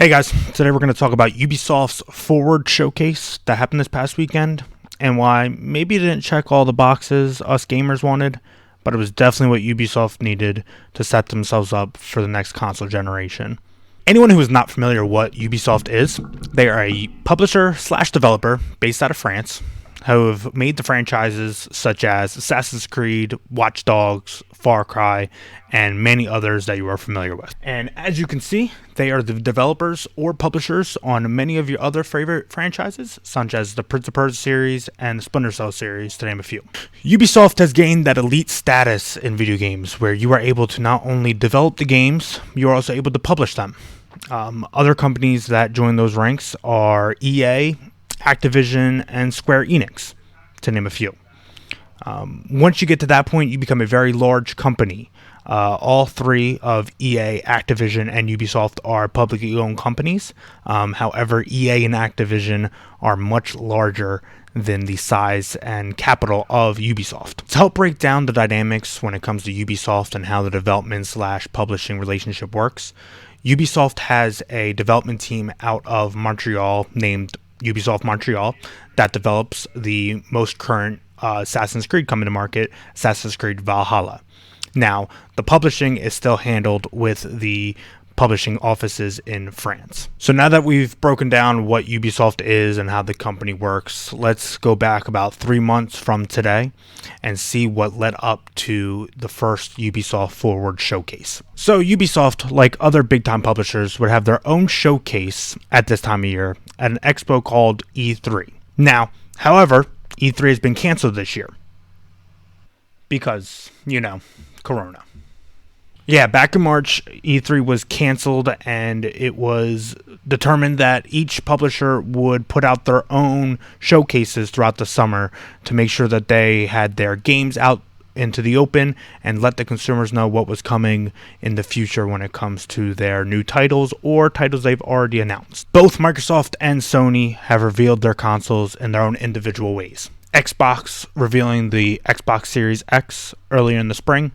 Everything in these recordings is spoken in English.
Hey guys, today we're going to talk about Ubisoft's Forward showcase that happened this past weekend and why maybe it didn't check all the boxes us gamers wanted, but it was definitely what Ubisoft needed to set themselves up for the next console generation. Anyone who is not familiar with what Ubisoft is, they are a publisher slash developer based out of France who have made the franchises such as Assassin's Creed, Watch Dogs, Far Cry, and many others that you are familiar with. And as you can see, they are the developers or publishers on many of your other favorite franchises, such as the Prince of Persia series and the Splinter Cell series, to name a few. Ubisoft has gained that elite status in video games where you are able to not only develop the games, you are also able to publish them. Other companies that join those ranks are EA, Activision, and Square Enix, to name a few. Once you get to that point, you become a very large company. All three of EA, Activision, and Ubisoft are publicly owned companies. However, EA and Activision are much larger than the size and capital of Ubisoft. To help break down the dynamics when it comes to Ubisoft and how the development slash publishing relationship works, Ubisoft has a development team out of Montreal named Ubisoft Montreal that develops the most current Assassin's Creed coming to market, Assassin's Creed VALHALLA. Now, the publishing is still handled with the publishing offices in France. So now that we've broken down what Ubisoft is and how the company works, let's go back about 3 months from today and see what led up to the first Ubisoft Forward showcase. So Ubisoft, like other big-time publishers, would have their own showcase at this time of year at an expo called E3. Now, however, E3 has been canceled this year because, Corona. Yeah, back in March, E3 was canceled, and it was determined that each publisher would put out their own showcases throughout the summer to make sure that they had their games out into the open and let the consumers know what was coming in the future when it comes to their new titles or titles they've already announced. Both Microsoft and Sony have revealed their consoles in their own individual ways. Xbox revealing the Xbox Series X earlier in the spring,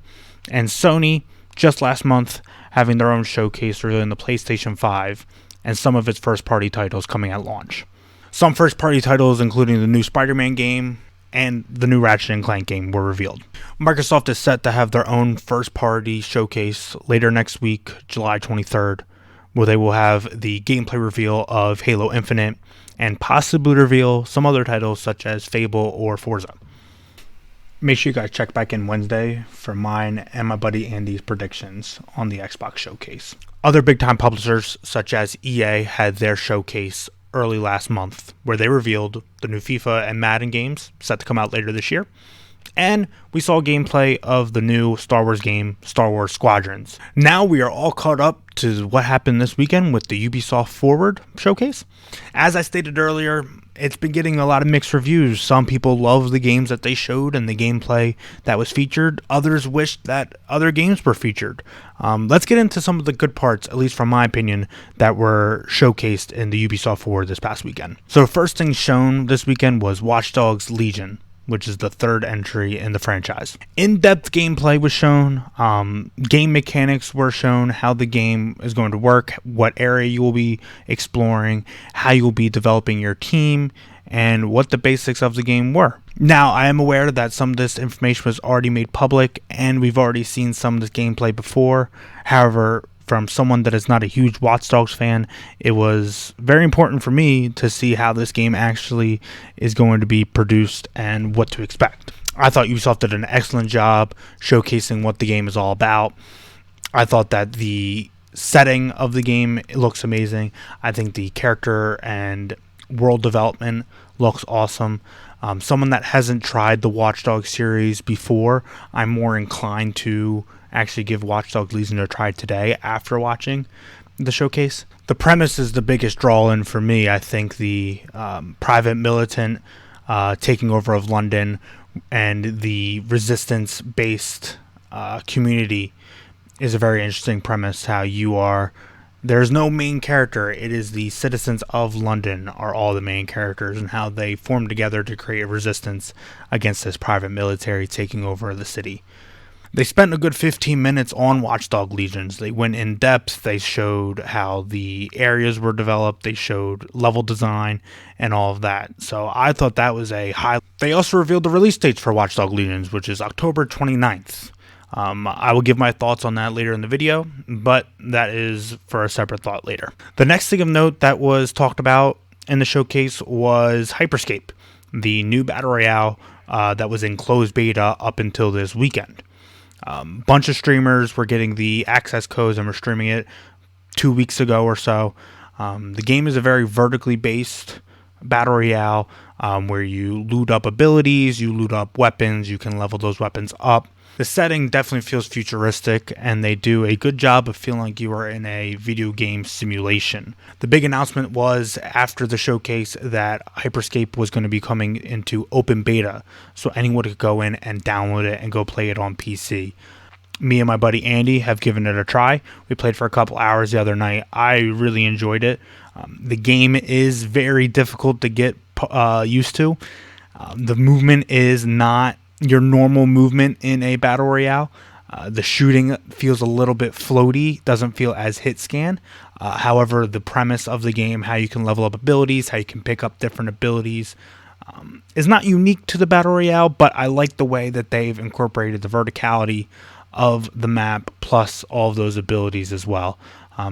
and Sony just last month having their own showcase revealing the PlayStation 5 and some of its first-party titles coming at launch. Some first-party titles, including the new Spider-Man game and the new Ratchet & Clank game, were revealed. Microsoft is set to have their own first-party showcase later next week, July 23rd, where they will have the gameplay reveal of Halo Infinite and possibly reveal some other titles such as Fable or Forza. Make sure you guys check back in Wednesday for mine and my buddy Andy's predictions on the Xbox showcase. Other big-time publishers such as EA had their showcase early last month where they revealed the new FIFA and Madden games set to come out later this year. And we saw gameplay of the new Star Wars game, Star Wars Squadrons. Now we are all caught up to what happened this weekend with the Ubisoft Forward showcase. As I stated earlier, it's been getting a lot of mixed reviews. Some people love the games that they showed and the gameplay that was featured. Others wished that other games were featured. Let's get into some of the good parts, at least from my opinion, that were showcased in the Ubisoft Forward this past weekend. So the first thing shown this weekend was Watch Dogs Legion, which is the third entry in the franchise. In-depth gameplay was shown, game mechanics were shown, how the game is going to work, what area you will be exploring, how you will be developing your team, and what the basics of the game were. Now, I am aware that some of this information was already made public, and we've already seen some of this gameplay before. However, from someone that is not a huge Watch Dogs fan, it was very important for me to see how this game actually is going to be produced and what to expect. I thought Ubisoft did an excellent job showcasing what the game is all about. I thought that the setting of the game looks amazing. I think the character and world development looks awesome. Someone that hasn't tried the Watch Dogs series before, I'm more inclined to actually give Watch Dogs Legion a try today after watching the showcase. The premise is the biggest draw-in for me. I think the private militant taking over of London and the resistance-based community is a very interesting premise. How there's no main character. It is the citizens of London are all the main characters and how they form together to create a resistance against this private military taking over the city. They spent a good 15 minutes on Watchdog Legions. They went in depth. They showed how the areas were developed. They showed level design and all of that. So I thought that was a high. They also revealed the release dates for Watchdog Legions, which is October 29th. I will give my thoughts on that later in the video, but that is for a separate thought later. The next thing of note that was talked about in the showcase was Hyperscape, the new battle royale that was in closed beta up until this weekend. Bunch of streamers were getting the access codes and were streaming it 2 weeks ago or so. The game is a very vertically based battle royale where you loot up abilities, you loot up weapons, you can level those weapons up. The setting definitely feels futuristic, and they do a good job of feeling like you are in a video game simulation. The big announcement was after the showcase that Hyperscape was going to be coming into open beta, so anyone could go in and download it and go play it on PC. Me and my buddy Andy have given it a try. We played for a couple hours the other night. I really enjoyed it. The game is very difficult to get used to. The movement is not your normal movement in a battle royale. The shooting feels a little bit floaty, doesn't feel as hit scan. However, the premise of the game, how you can level up abilities, how you can pick up different abilities, is not unique to the battle royale, but I like the way that they've incorporated the verticality of the map plus all of those abilities as well.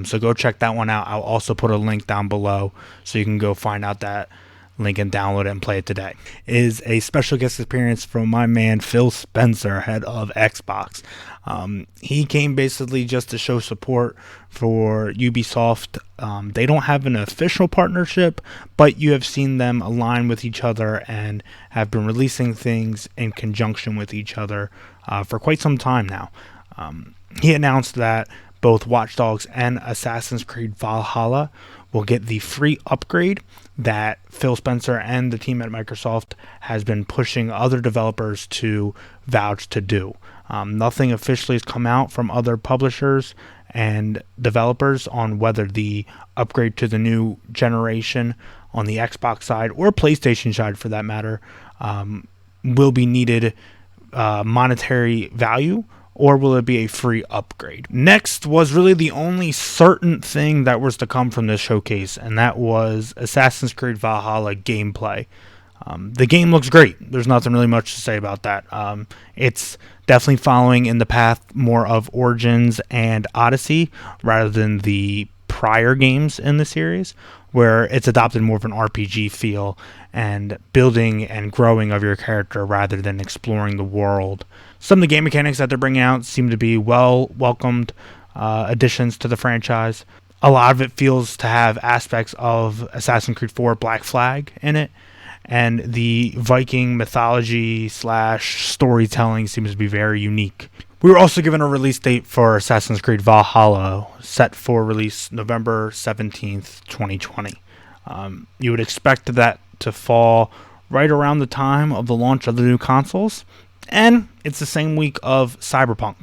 So go check that one out. I'll also put a link down below so you can go find out that link and download it and play it today. It is a special guest appearance from my man Phil Spencer, head of Xbox. He came basically just to show support for Ubisoft. They don't have an official partnership, but you have seen them align with each other and have been releasing things in conjunction with each other for quite some time now. He announced that both Watch Dogs and Assassin's Creed VALHALLA will get the free upgrade that Phil Spencer and the team at Microsoft has been pushing other developers to vouch to do. Nothing officially has come out from other publishers and developers on whether the upgrade to the new generation on the Xbox side or PlayStation side for that matter will be needed monetary value, or will it be a free upgrade? Next was really the only certain thing that was to come from this showcase, and that was Assassin's Creed VALHALLA gameplay. The game looks great. There's nothing really much to say about that. It's definitely following in the path more of Origins and Odyssey rather than the prior games in the series, where it's adopted more of an RPG feel and building and growing of your character rather than exploring the world. Some of the game mechanics that they're bringing out seem to be well welcomed additions to the franchise. A lot of it feels to have aspects of Assassin's Creed 4 Black Flag in it, and the Viking mythology / storytelling seems to be very unique. We were also given a release date for Assassin's Creed VALHALLA, set for release November 17th, 2020. You would expect that to fall right around the time of the launch of the new consoles, and it's the same week of Cyberpunk.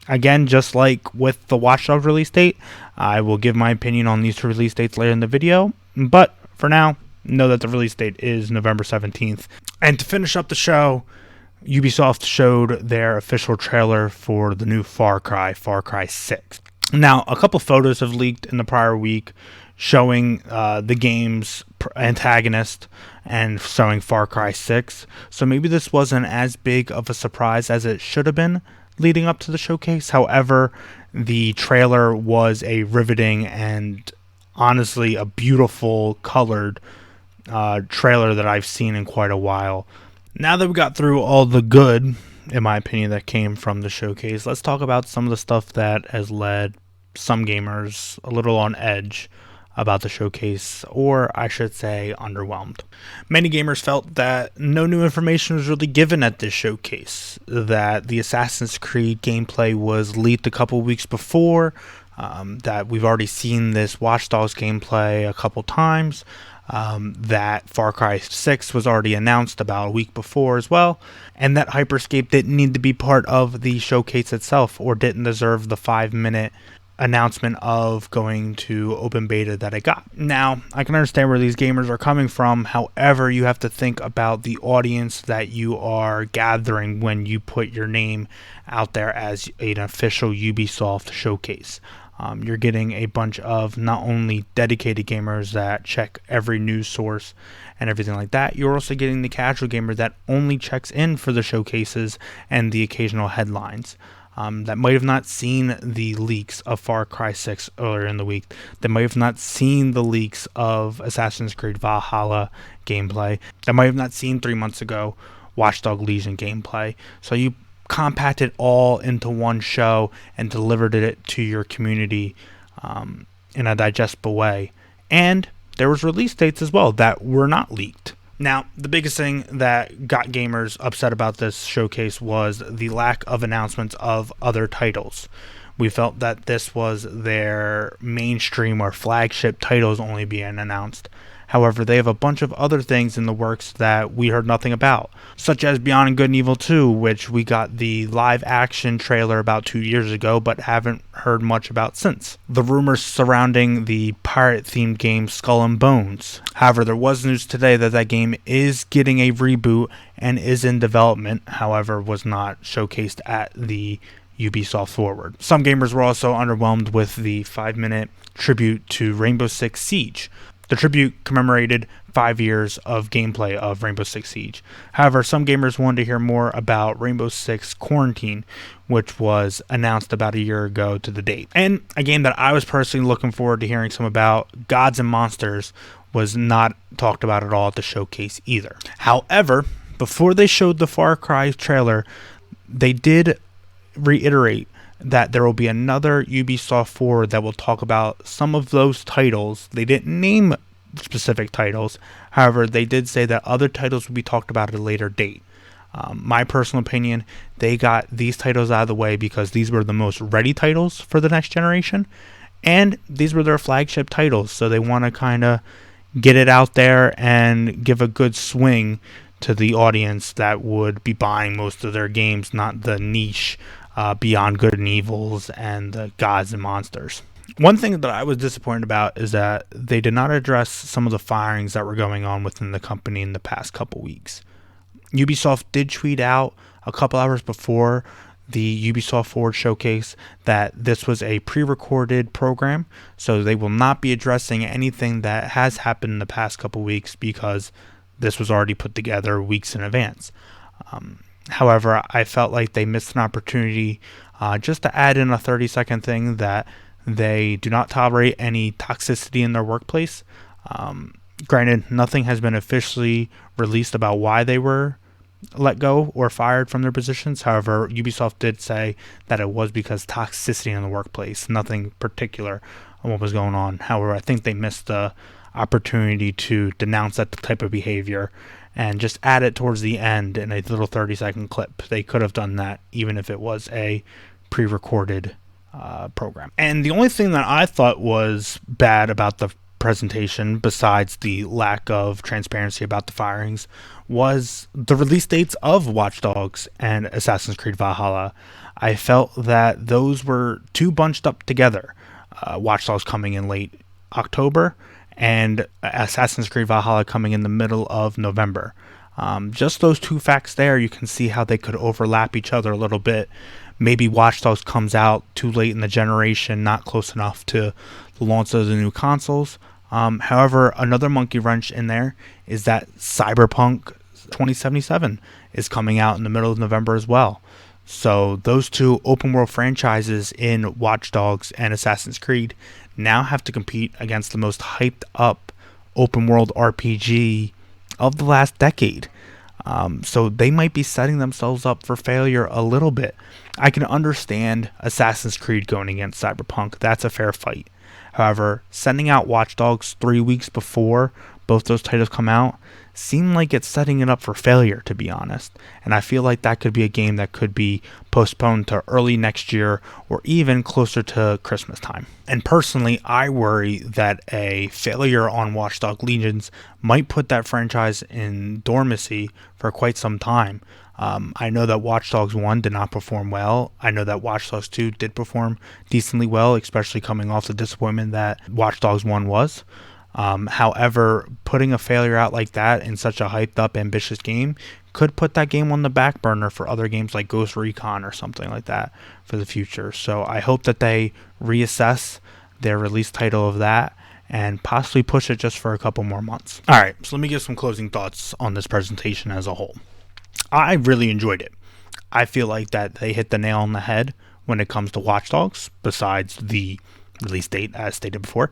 Again, just like with the Watch Dogs release date, I will give my opinion on these two release dates later in the video, but for now, know that the release date is November 17th. And to finish up the show, Ubisoft showed their official trailer for the new Far Cry 6. Now, a couple photos have leaked in the prior week showing the game's antagonist and showing Far Cry 6. So maybe this wasn't as big of a surprise as it should have been leading up to the showcase. However, the trailer was a riveting and honestly a beautiful colored trailer that I've seen in quite a while. Now that we got through all the good, in my opinion, that came from the showcase, let's talk about some of the stuff that has led some gamers a little on edge about the showcase, or I should say underwhelmed. Many gamers felt that no new information was really given at this showcase, that the Assassin's Creed gameplay was leaked a couple weeks before, that we've already seen this Watch Dogs gameplay a couple times, that Far Cry 6 was already announced about a week before as well, and that Hyperscape didn't need to be part of the showcase itself or didn't deserve the 5-minute announcement of going to open beta that I got. Now, I can understand where these gamers are coming from. However, you have to think about the audience that you are gathering when you put your name out there as an official Ubisoft showcase. You're getting a bunch of not only dedicated gamers that check every news source and everything like that, you're also getting the casual gamer that only checks in for the showcases and the occasional headlines. That might have not seen the leaks of Far Cry 6 earlier in the week, that might have not seen the leaks of Assassin's Creed Valhalla gameplay, that might have not seen 3 months ago Watch Dogs Legion gameplay. So you compacted all into one show and delivered it to your community in a digestible way. And there was release dates as well that were not leaked. Now, the biggest thing that got gamers upset about this showcase was the lack of announcements of other titles. We felt that this was their mainstream or flagship titles only being announced. However, they have a bunch of other things in the works that we heard nothing about, such as Beyond Good and Evil 2, which we got the live action trailer about 2 years ago, but haven't heard much about since. The rumors surrounding the pirate-themed game Skull and Bones. However, there was news today that that game is getting a reboot and is in development, however, was not showcased at the Ubisoft Forward. Some gamers were also underwhelmed with the 5-minute tribute to Rainbow Six Siege. The tribute commemorated 5 years of gameplay of Rainbow Six Siege. However, some gamers wanted to hear more about Rainbow Six Quarantine, which was announced about a year ago to the date. And a game that I was personally looking forward to hearing some about, Gods and Monsters, was not talked about at all at the showcase either. However, before they showed the Far Cry trailer, they did reiterate that there will be another Ubisoft Forward that will talk about some of those titles. They didn't name specific titles. However, they did say that other titles will be talked about at a later date. My personal opinion, they got these titles out of the way because these were the most ready titles for the next generation, and these were their flagship titles, so they want to kind of get it out there and give a good swing to the audience that would be buying most of their games, not the niche Beyond Good and Evils and the Gods and Monsters. One thing that I was disappointed about is that they did not address some of the firings that were going on within the company in the past couple weeks. Ubisoft did tweet out a couple hours before the Ubisoft Forward showcase that this was a pre-recorded program, so they will not be addressing anything that has happened in the past couple weeks because this was already put together weeks in advance. However, I felt like they missed an opportunity just to add in a 30-second thing that they do not tolerate any toxicity in their workplace. Granted, nothing has been officially released about why they were let go or fired from their positions. However, Ubisoft did say that it was because toxicity in the workplace, nothing particular on what was going on. However, I think they missed the opportunity to denounce that type of behavior and just add it towards the end in a little 30-second clip. They could have done that even if it was a pre-recorded program. And the only thing that I thought was bad about the presentation, besides the lack of transparency about the firings, was the release dates of Watch Dogs and Assassin's Creed Valhalla. I felt that those were too bunched up together. Watch Dogs coming in late October and Assassin's Creed Valhalla coming in the middle of November. Just those two facts there, you can see how they could overlap each other a little bit. Maybe Watch Dogs comes out too late in the generation, not close enough to the launch of the new consoles. However, another monkey wrench in there is that Cyberpunk 2077 is coming out in the middle of November as well. So those two open world franchises in Watch Dogs and Assassin's Creed now have to compete against the most hyped up open world RPG of the last decade. So they might be setting themselves up for failure a little bit. I can understand Assassin's Creed going against Cyberpunk. That's a fair fight. However, sending out Watch Dogs 3 weeks before both those titles come out seemed like it's setting it up for failure, to be honest. And I feel like that could be a game that could be postponed to early next year or even closer to Christmas time. And personally, I worry that a failure on Watch Dogs Legions might put that franchise in dormancy for quite some time. I know that Watch Dogs 1 did not perform well. I know that Watch Dogs 2 did perform decently well, especially coming off the disappointment that Watch Dogs 1 was. However, putting a failure out like that in such a hyped up, ambitious game could put that game on the back burner for other games like Ghost Recon or something like that for the future. So I hope that they reassess their release title of that and possibly push it just for a couple more months. Alright, so let me give some closing thoughts on this presentation as a whole. I really enjoyed it. I feel like that they hit the nail on the head when it comes to Watch Dogs, besides the release date as stated before.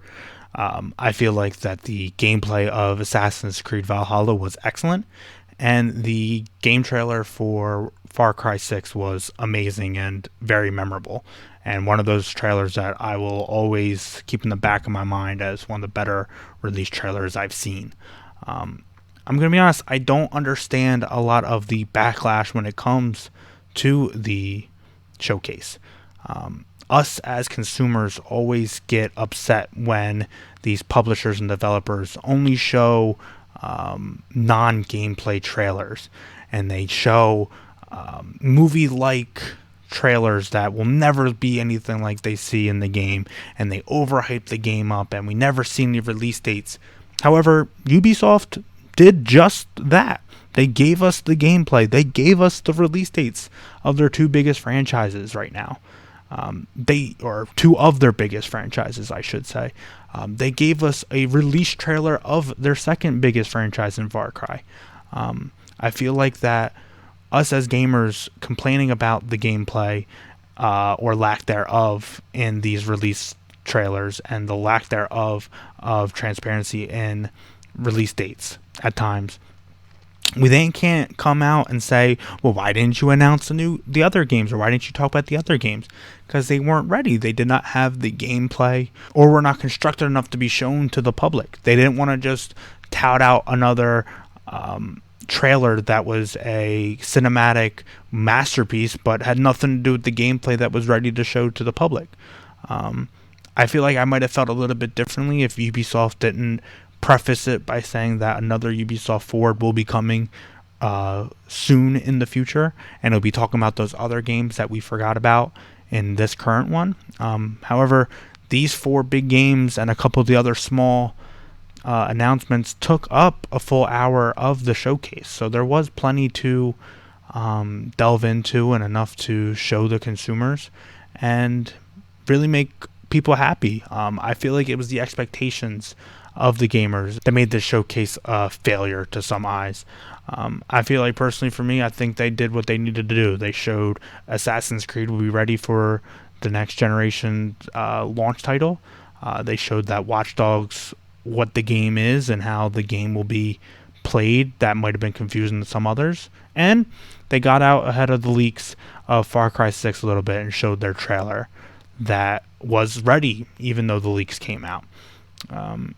I feel like that the gameplay of Assassin's Creed Valhalla was excellent, and the game trailer for Far Cry 6 was amazing and very memorable, and one of those trailers that I will always keep in the back of my mind as one of the better release trailers I've seen. I'm going to be honest, I don't understand a lot of the backlash when it comes to the showcase. Us as consumers always get upset when these publishers and developers only show non-gameplay trailers, and they show movie-like trailers that will never be anything like they see in the game, and they overhype the game up, and we never see any release dates. However, Ubisoft did just that. They gave us the gameplay. They gave us the release dates of their two biggest franchises right now. Or two of their biggest franchises, I should say. They gave us a release trailer of their second biggest franchise in Far Cry. I feel like that us as gamers complaining about the gameplay or lack thereof in these release trailers, and the lack thereof of transparency in release dates at times, we then can't come out and say, well, why didn't you announce the other games, or why didn't you talk about the other games? Because they weren't ready. They did not have the gameplay, or were not constructed enough to be shown to the public. They didn't want to just tout out another trailer that was a cinematic masterpiece but had nothing to do with the gameplay that was ready to show to the public. I feel like I might have felt a little bit differently if Ubisoft didn't preface it by saying that another Ubisoft Forward will be coming soon in the future, and it'll be talking about those other games that we forgot about in this current one. However, these 4 big games and a couple of the other small announcements took up a full hour of the showcase, so there was plenty to delve into and enough to show the consumers and really make people happy. I feel like it was the expectations of the gamers that made this showcase a failure to some eyes. I feel like personally for me, I think they did what they needed to do. They showed Assassin's Creed will be ready for the next generation launch title. They showed that Watch Dogs, what the game is and how the game will be played. That might have been confusing to some others. And they got out ahead of the leaks of Far Cry 6 a little bit and showed their trailer that was ready even though the leaks came out.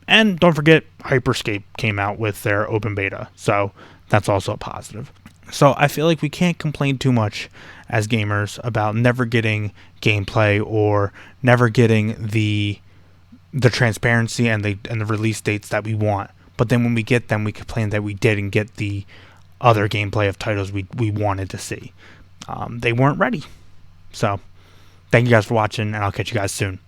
And don't forget, Hyperscape came out with their open beta, so that's also a positive. So I feel like we can't complain too much as gamers about never getting gameplay or never getting the transparency and the release dates that we want. But then when we get them, we complain that we didn't get the other gameplay of titles we wanted to see. They weren't ready. So thank you guys for watching, and I'll catch you guys soon.